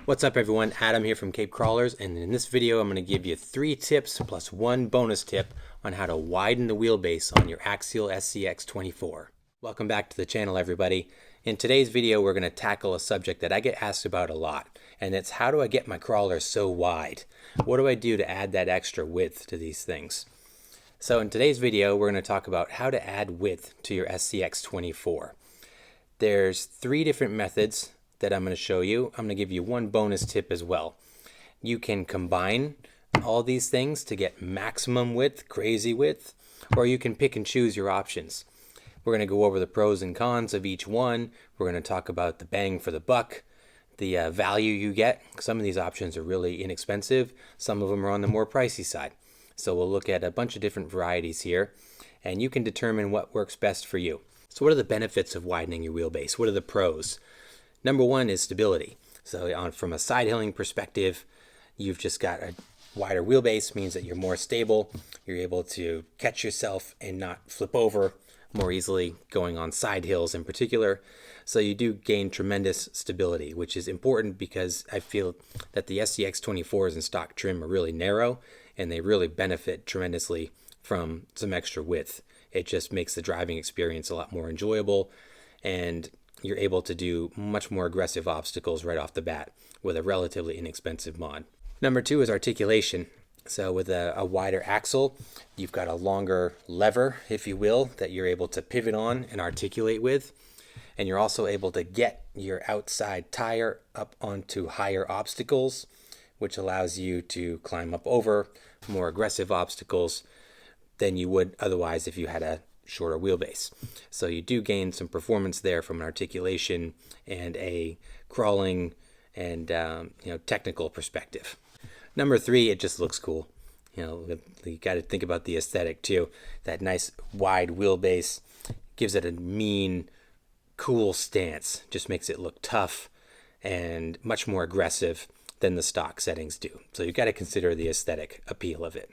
What's up everyone, Adam here from Cape Crawlers, and in this video I'm going to give you 3 tips plus 1 bonus tip on how to widen the wheelbase on your Axial SCX24. Welcome back to the channel everybody. In today's video we're going to tackle a subject that I get asked about a lot, and it's how do I get my crawler so wide? What do I do to add that extra width to these things? So in today's video we're going to talk about how to add width to your SCX24. There's 3 different methods that I'm going to show you. I'm going to give you 1 bonus tip as well. You can combine all these things to get maximum width, crazy width, or you can pick and choose your options. We're going to go over the pros and cons of each one. We're going to talk about the bang for the buck, the value you get. Some of these options are really inexpensive. Some of them are on the more pricey side. So we'll look at a bunch of different varieties here, and you can determine what works best for you. So what are the benefits of widening your wheelbase? What are the pros? Number 1 is stability. So from a side hilling perspective, you've just got a wider wheelbase, means that you're more stable. You're able to catch yourself and not flip over more easily going on side hills in particular. So you do gain tremendous stability, which is important because I feel that the SCX24s in stock trim are really narrow and they really benefit tremendously from some extra width. It just makes the driving experience a lot more enjoyable, and you're able to do much more aggressive obstacles right off the bat with a relatively inexpensive mod. Number 2 is articulation. So with a wider axle, you've got a longer lever, if you will, that you're able to pivot on and articulate with. And you're also able to get your outside tire up onto higher obstacles, which allows you to climb up over more aggressive obstacles than you would otherwise if you had a shorter wheelbase. So you do gain some performance there from an articulation and a crawling and technical perspective. Number 3, it just looks cool. You got to think about the aesthetic too. That nice wide wheelbase gives it a mean, cool stance. Just makes it look tough and much more aggressive than the stock settings do. So you've got to consider the aesthetic appeal of it.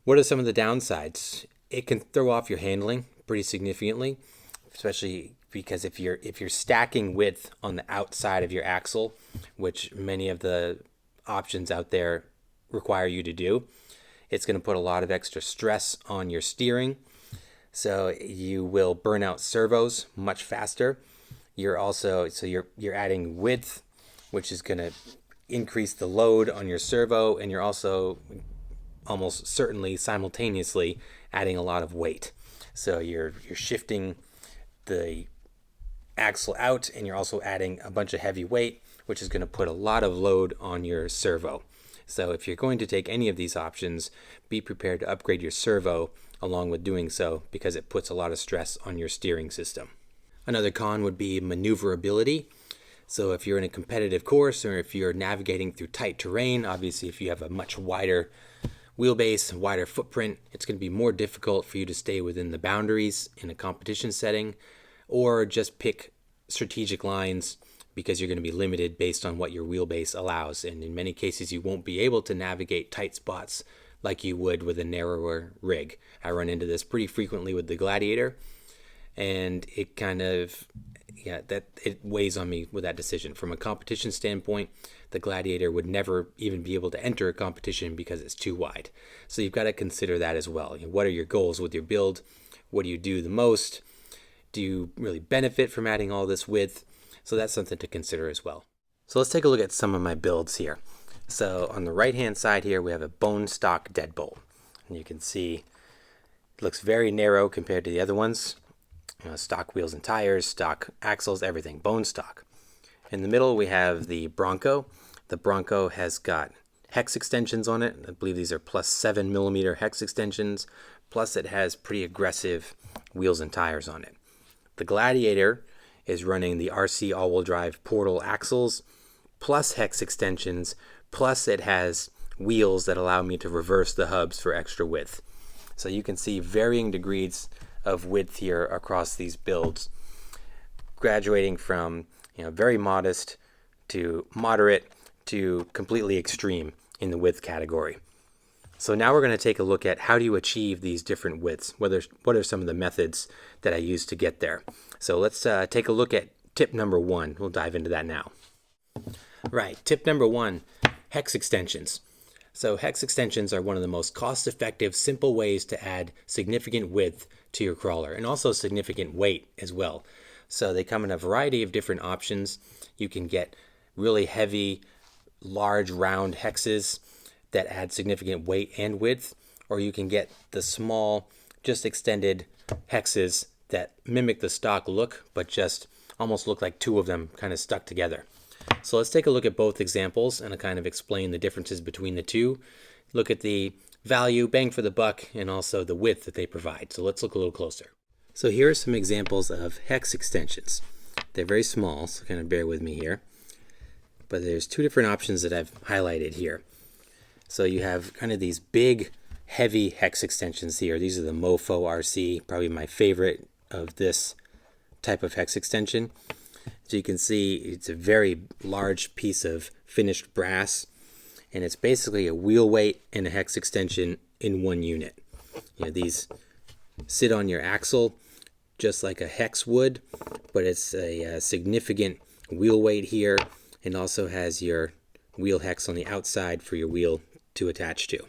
What are some of the downsides? It can throw off your handling pretty significantly, especially because if you're stacking width on the outside of your axle, which many of the options out there require you to do, it's going to put a lot of extra stress on your steering. So you will burn out servos much faster. You're adding width, which is going to increase the load on your servo, and you're also almost certainly simultaneously adding a lot of weight. So you're shifting the axle out, and you're also adding a bunch of heavy weight, which is going to put a lot of load on your servo. So if you're going to take any of these options, be prepared to upgrade your servo along with doing so, because it puts a lot of stress on your steering system. Another con would be maneuverability. So if you're in a competitive course or if you're navigating through tight terrain, obviously if you have a much wider wheelbase, wider footprint, it's going to be more difficult for you to stay within the boundaries in a competition setting, or just pick strategic lines because you're going to be limited based on what your wheelbase allows. And in many cases, you won't be able to navigate tight spots like you would with a narrower rig. I run into this pretty frequently with the Gladiator, and it kind of, it weighs on me with that decision. From a competition standpoint, the Gladiator would never even be able to enter a competition because it's too wide. So you've got to consider that as well. What are your goals with your build? What do you do the most? Do you really benefit from adding all this width? So that's something to consider as well. So let's take a look at some of my builds here. So on the right hand side here we have a bone stock deadbolt. And you can see it looks very narrow compared to the other ones. Stock wheels and tires, stock axles, everything, bone stock. In the middle we have the Bronco. The Bronco has got hex extensions on it. I believe these are plus 7mm hex extensions, plus it has pretty aggressive wheels and tires on it. The Gladiator is running the RC all-wheel drive portal axles, plus hex extensions, plus it has wheels that allow me to reverse the hubs for extra width. So you can see varying degrees of width here across these builds, graduating from very modest to moderate to completely extreme in the width category. So now we're going to take a look at how do you achieve these different widths. What are some of the methods that I use to get there? So let's take a look at tip number 1. We'll dive into that now. Right, tip number 1, hex extensions. So hex extensions are one of the most cost-effective, simple ways to add significant width to your crawler and also significant weight as well. So they come in a variety of different options. You can get really heavy, large, round hexes that add significant weight and width, or you can get the small, just extended hexes that mimic the stock look, but just almost look like two of them kind of stuck together. So let's take a look at both examples and I'll kind of explain the differences between the two. Look at the value, bang for the buck, and also the width that they provide. So let's look a little closer. So here are some examples of hex extensions. They're very small, so kind of bear with me here. But there's two different options that I've highlighted here. So you have kind of these big, heavy hex extensions here. These are the Mofo RC, probably my favorite of this type of hex extension. So you can see it's a very large piece of finished brass, and it's basically a wheel weight and a hex extension in one unit. You know, these sit on your axle just like a hex would, but it's a significant wheel weight here, and also has your wheel hex on the outside for your wheel to attach to.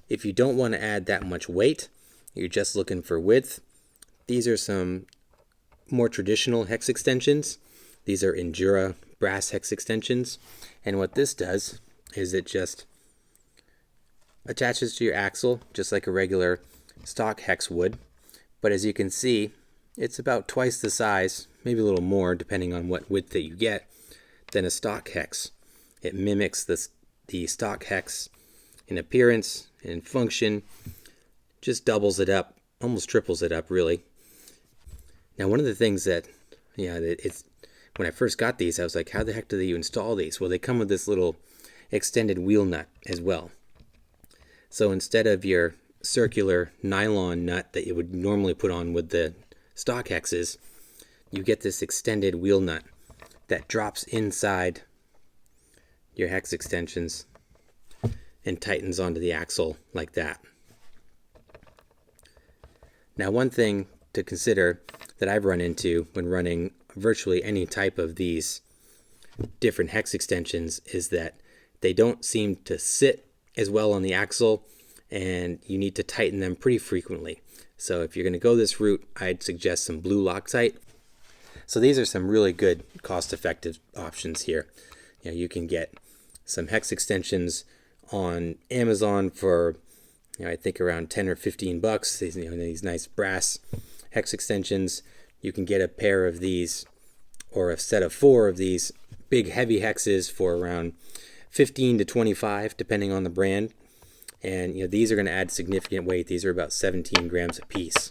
If you don't want to add that much weight, you're just looking for width, these are some more traditional hex extensions. These are Endura brass hex extensions, and what this does is it just attaches to your axle just like a regular stock hex would, but as you can see, it's about twice the size, maybe a little more depending on what width that you get, than a stock hex. It mimics the stock hex in appearance and function, just doubles it up, almost triples it up really. Now one of the things that, it's when I first got these, I was like, how the heck do you install these? Well, they come with this little extended wheel nut as well. So instead of your circular nylon nut that you would normally put on with the stock hexes, you get this extended wheel nut that drops inside your hex extensions and tightens onto the axle like that. Now one thing to consider that I've run into when running virtually any type of these different hex extensions is that they don't seem to sit as well on the axle, and you need to tighten them pretty frequently. So if you're going to go this route, I'd suggest some blue Loctite. So these are some really good cost-effective options here. You can get some hex extensions on Amazon for I think around 10 or 15 bucks. These nice brass hex extensions. You can get a pair of these or a set of 4 of these big heavy hexes for around 15 to 25 depending on the brand. And these are going to add significant weight. These are about 17 grams a piece.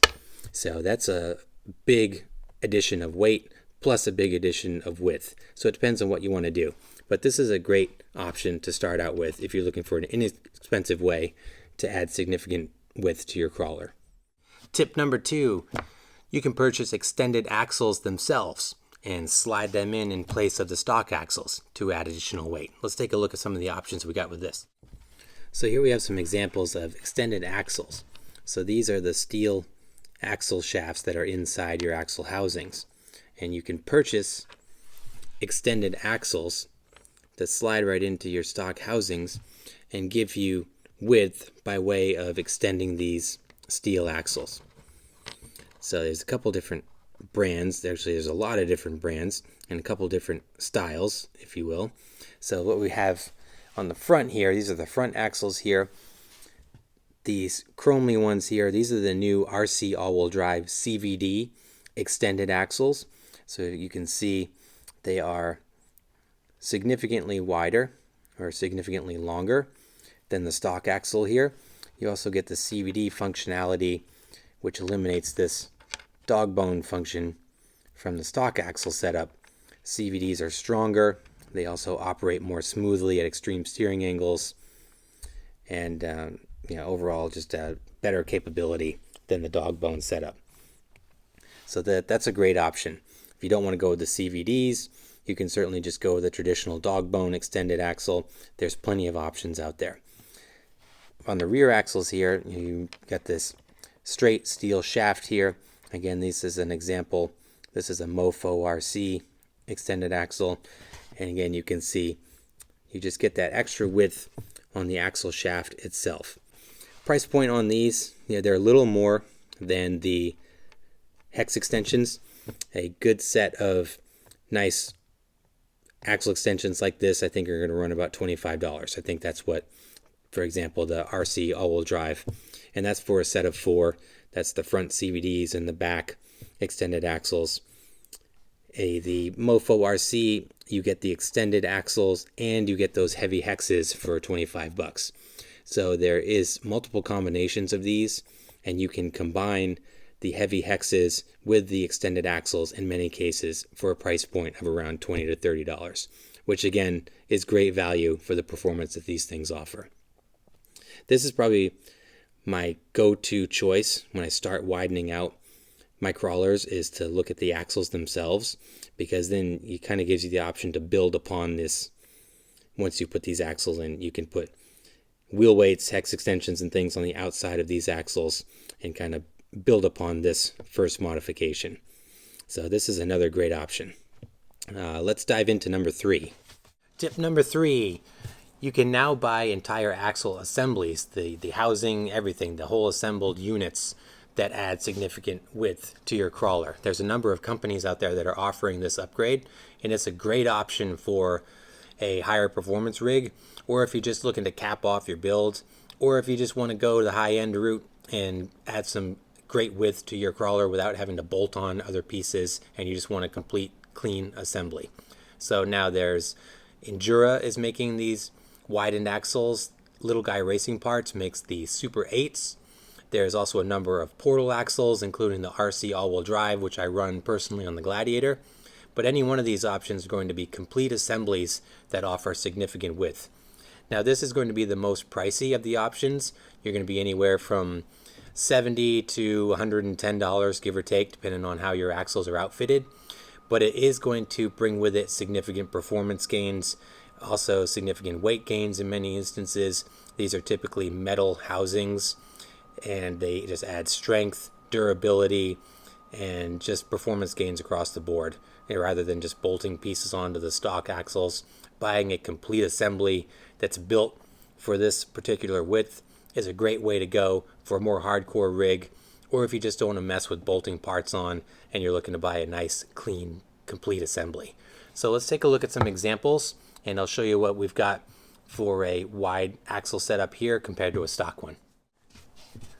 So that's a big addition of weight plus a big addition of width. So it depends on what you want to do. But this is a great option to start out with if you're looking for an inexpensive way to add significant width to your crawler. Tip number 2, you can purchase extended axles themselves and slide them in place of the stock axles to add additional weight. Let's take a look at some of the options we got with this. So here we have some examples of extended axles. So these are the steel axle shafts that are inside your axle housings. And you can purchase extended axles that slide right into your stock housings and give you width by way of extending these steel axles. So there's a couple different brands. Actually, there's a lot of different brands and a couple different styles, if you will. So what we have on the front here, these are the front axles here. These chromely ones here, these are the new RC all-wheel drive CVD extended axles. So you can see they are significantly wider or significantly longer than the stock axle here. You also get the CVD functionality, which eliminates this dog bone function from the stock axle setup. CVDs are stronger. They also operate more smoothly at extreme steering angles, and overall just a better capability than the dog bone setup. So that's a great option. If you don't want to go with the CVDs, you can certainly just go with the traditional dog bone extended axle. There's plenty of options out there. On the rear axles here, you got this straight steel shaft here. Again, this is an example. This is a Mofo RC extended axle, And again, you can see you just get that extra width on the axle shaft itself. Price point on these, they're a little more than the Hex Extensions. A good set of nice axle extensions like this, I think, are going to run about $25. I think that's what, for example, the RC all-wheel drive, and that's for a set of 4. That's the front CVDs and the back extended axles. The Mofo RC, you get the extended axles and you get those heavy hexes for $25. So there is multiple combinations of these, and you can combine the heavy hexes with the extended axles in many cases for a price point of around $20 to $30, which again is great value for the performance that these things offer. This is probably my go-to choice when I start widening out my crawlers, is to look at the axles themselves, because then it kind of gives you the option to build upon this. Once you put these axles in, you can put wheel weights, hex extensions, and things on the outside of these axles and kind of build upon this first modification. So this is another great option. Let's dive into number 3. Tip number 3. You can now buy entire axle assemblies, the housing, everything, the whole assembled units that add significant width to your crawler. There's a number of companies out there that are offering this upgrade, and it's a great option for a higher performance rig, or if you're just looking to cap off your build, or if you just want to go the high-end route and add some great width to your crawler without having to bolt on other pieces, and you just want a complete clean assembly. So now there's Endura is making these widened axles. Little Guy Racing Parts makes the Super 8s. There's also a number of portal axles, including the RC all-wheel drive, which I run personally on the Gladiator. But any one of these options is going to be complete assemblies that offer significant width. Now this is going to be the most pricey of the options. You're going to be anywhere from $70 to $110, give or take, depending on how your axles are outfitted. But it is going to bring with it significant performance gains, also significant weight gains in many instances. These are typically metal housings, and they just add strength, durability, and just performance gains across the board. Rather than just bolting pieces onto the stock axles, buying a complete assembly that's built for this particular width is a great way to go for a more hardcore rig, or if you just don't want to mess with bolting parts on and you're looking to buy a nice, clean, complete assembly. So let's take a look at some examples, and I'll show you what we've got for a wide axle setup here compared to a stock one.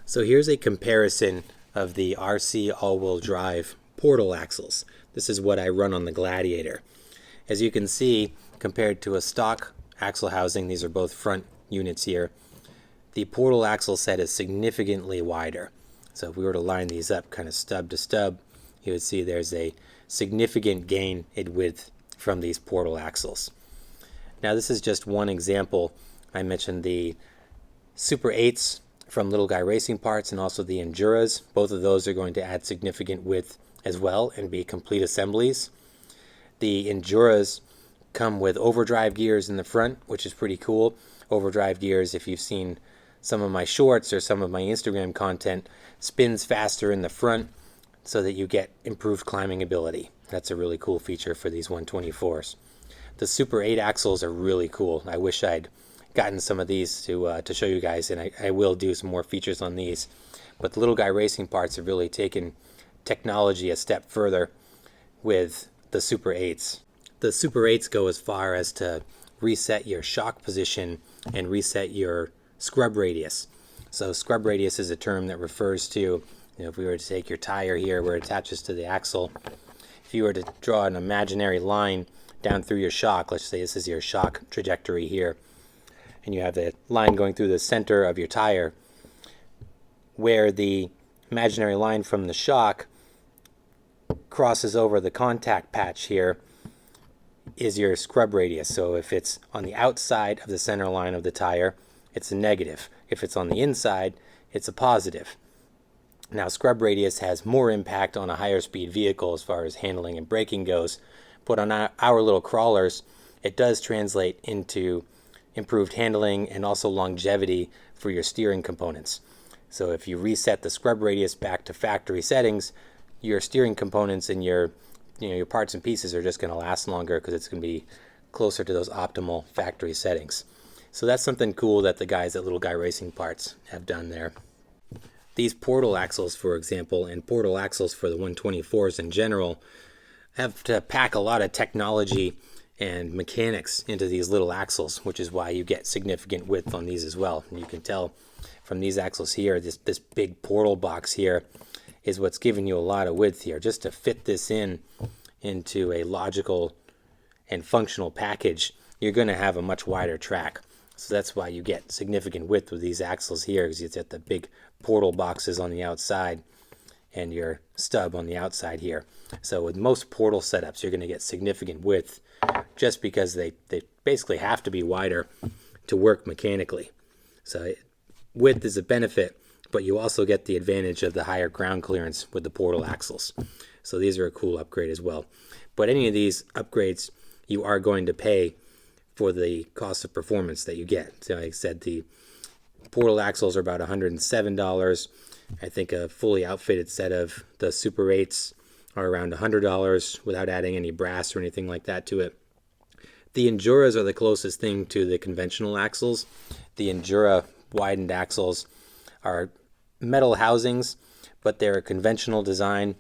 So here's a comparison of the RC all-wheel drive portal axles. This is what I run on the Gladiator. As you can see, compared to a stock axle housing, these are both front units here, the portal axle set is significantly wider. So if we were to line these up kind of stub to stub, you would see there's a significant gain in width from these portal axles. Now this is just one example. I mentioned the Super 8s from Little Guy Racing Parts and also the Enduras. Both of those are going to add significant width as well and be complete assemblies. The Enduras come with overdrive gears in the front, which is pretty cool. Overdrive gears, if you've seen some of my shorts or some of my Instagram content, spins faster in the front so that you get improved climbing ability. That's a really cool feature for these 124s. The Super 8 axles are really cool. I wish I'd gotten some of these to show you guys, and I will do some more features on these. But the Little Guy Racing Parts have really taken technology a step further with the Super 8s. The Super 8s go as far as to reset your shock position and reset your scrub radius. So scrub radius is a term that refers to, if we were to take your tire here where it attaches to the axle, if you were to draw an imaginary line down through your shock, let's say this is your shock trajectory here, and you have the line going through the center of your tire, where the imaginary line from the shock crosses over the contact patch here is your scrub radius. So if it's on the outside of the center line of the tire, it's a negative. If it's on the inside, it's a positive. Now scrub radius has more impact on a higher speed vehicle as far as handling and braking goes, but on our little crawlers, it does translate into improved handling and also longevity for your steering components. So if you reset the scrub radius back to factory settings, your steering components and your parts and pieces are just going to last longer because it's going to be closer to those optimal factory settings. So that's something cool that the guys at Little Guy Racing Parts have done there. These portal axles, for example, and portal axles for the 124s in general, have to pack a lot of technology and mechanics into these little axles, which is why you get significant width on these as well. And you can tell from these axles here, this big portal box here is what's giving you a lot of width here. Just to fit this into a logical and functional package, you're going to have a much wider track. So that's why you get significant width with these axles here, because you get the big portal boxes on the outside and your stub on the outside here. So with most portal setups, you're going to get significant width just because they basically have to be wider to work mechanically. So width is a benefit, but you also get the advantage of the higher ground clearance with the portal axles. So these are a cool upgrade as well. But any of these upgrades, you are going to pay for the cost of performance that you get. So like I said, the portal axles are about $107. I think a fully outfitted set of the Super 8s are around $100 without adding any brass or anything like that to it. The Enduras are the closest thing to the conventional axles. The Endura widened axles are metal housings, but they're a conventional design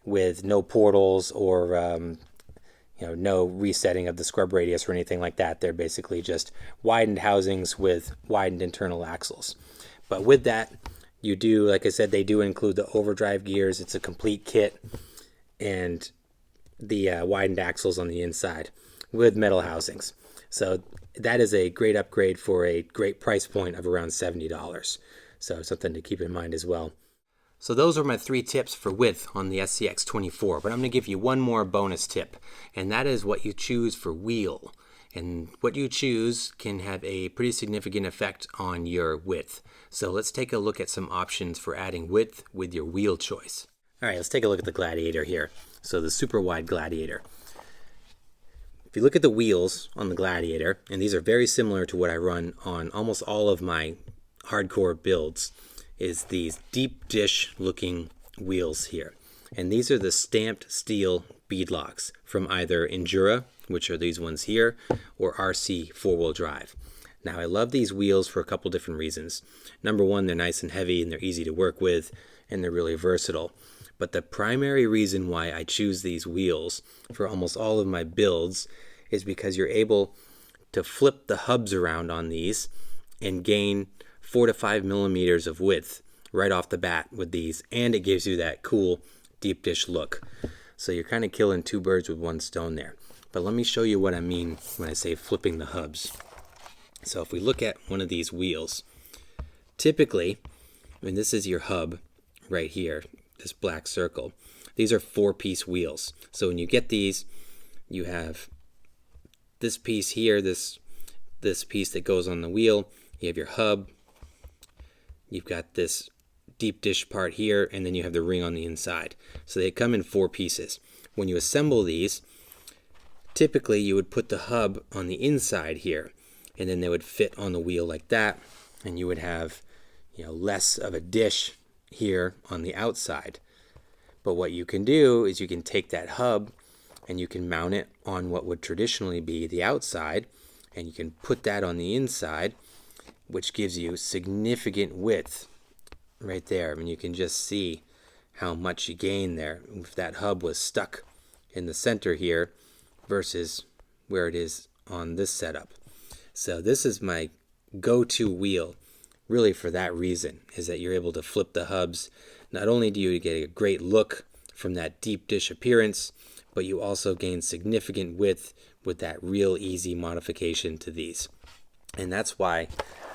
with no portals or no resetting of the scrub radius or anything like that. They're basically just widened housings with widened internal axles. But with that, you do, like I said, they do include the overdrive gears. It's a complete kit, and the widened axles on the inside with metal housings. So that is a great upgrade for a great price point of around $70. So something to keep in mind as well. So those are my 3 tips for width on the SCX24, but I'm going to give you one more bonus tip, and that is what you choose for wheel. And what you choose can have a pretty significant effect on your width. So let's take a look at some options for adding width with your wheel choice. All right, let's take a look at the Gladiator here. So the super wide Gladiator. If you look at the wheels on the Gladiator, and these are very similar to what I run on almost all of my hardcore builds, is these deep dish looking wheels here. And these are the stamped steel beadlocks from either Endura, which are these ones here, or RC 4-wheel drive. Now I love these wheels for a couple different reasons. Number one, they're nice and heavy and they're easy to work with and they're really versatile. But the primary reason why I choose these wheels for almost all of my builds is because you're able to flip the hubs around on these and gain 4 to 5 millimeters of width right off the bat with these, and it gives you that cool deep dish look. So you're kind of killing 2 birds with 1 stone there. But let me show you what I mean when I say flipping the hubs. So if we look at one of these wheels, typically, and this is your hub right here, this black circle, these are 4-piece wheels. So when you get these, you have this piece here, this piece that goes on the wheel, you have your hub, you've got this deep dish part here, and then you have the ring on the inside. So they come in 4 pieces. When you assemble these, typically you would put the hub on the inside here, and then they would fit on the wheel like that, and you would have less of a dish here on the outside. But what you can do is you can take that hub and you can mount it on what would traditionally be the outside, and you can put that on the inside, which gives you significant width right there. I mean, you can just see how much you gain there if that hub was stuck in the center here versus where it is on this setup. So this is my go-to wheel really for that reason, is that you're able to flip the hubs. Not only do you get a great look from that deep dish appearance, but you also gain significant width with that real easy modification to these. And that's why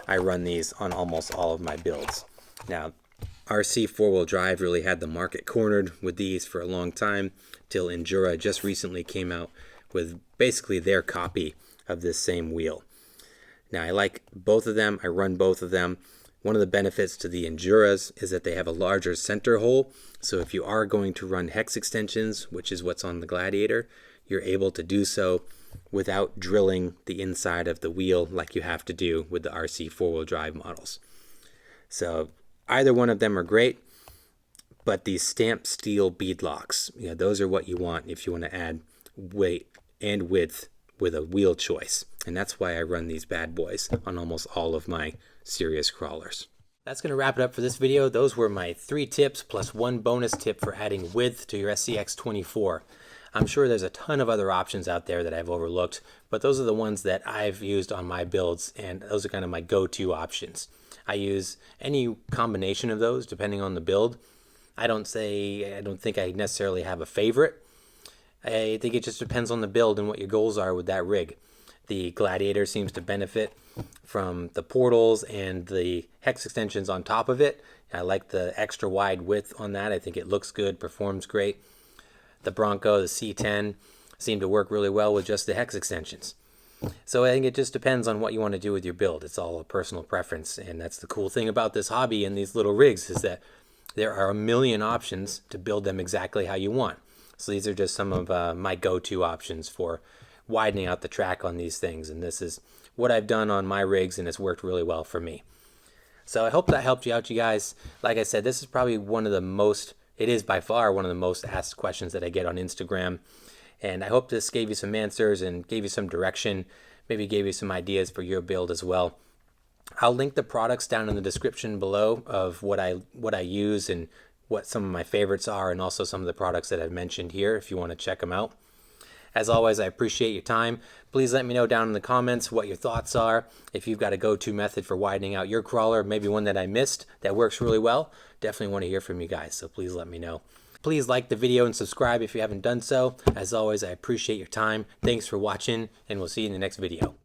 I run these on almost all of my builds. Now, RC 4-wheel drive really had the market cornered with these for a long time, till Endura just recently came out with basically their copy of this same wheel. Now, I like both of them. I run both of them. One of the benefits to the Enduras is that they have a larger center hole. So if you are going to run hex extensions, which is what's on the Gladiator, you're able to do so without drilling the inside of the wheel like you have to do with the RC 4-wheel drive models. So either one of them are great, but these stamped steel beadlocks, those are what you want if you want to add weight and width with a wheel choice. And that's why I run these bad boys on almost all of my serious crawlers. That's going to wrap it up for this video. Those were my 3 tips plus 1 bonus tip for adding width to your SCX24. I'm sure there's a ton of other options out there that I've overlooked, but those are the ones that I've used on my builds, and those are kind of my go-to options. I use any combination of those depending on the build. I don't think I necessarily have a favorite. I think it just depends on the build and what your goals are with that rig. The Gladiator seems to benefit from the portals and the hex extensions on top of it. I like the extra wide width on that. I think it looks good, performs great. The Bronco, the C10, seem to work really well with just the hex extensions. So I think it just depends on what you want to do with your build. It's all a personal preference, and that's the cool thing about this hobby and these little rigs is that there are a million options to build them exactly how you want. So these are just some of my go-to options for widening out the track on these things, and this is what I've done on my rigs, and it's worked really well for me. So I hope that helped you out, you guys. Like I said, this is probably it is by far one of the most asked questions that I get on Instagram. And I hope this gave you some answers and gave you some direction, maybe gave you some ideas for your build as well. I'll link the products down in the description below of what I use and what some of my favorites are, and also some of the products that I've mentioned here if you want to check them out. As always, I appreciate your time. Please let me know down in the comments what your thoughts are. If you've got a go-to method for widening out your crawler, maybe one that I missed that works really well, definitely want to hear from you guys, so please let me know. Please like the video and subscribe if you haven't done so. As always, I appreciate your time. Thanks for watching, and we'll see you in the next video.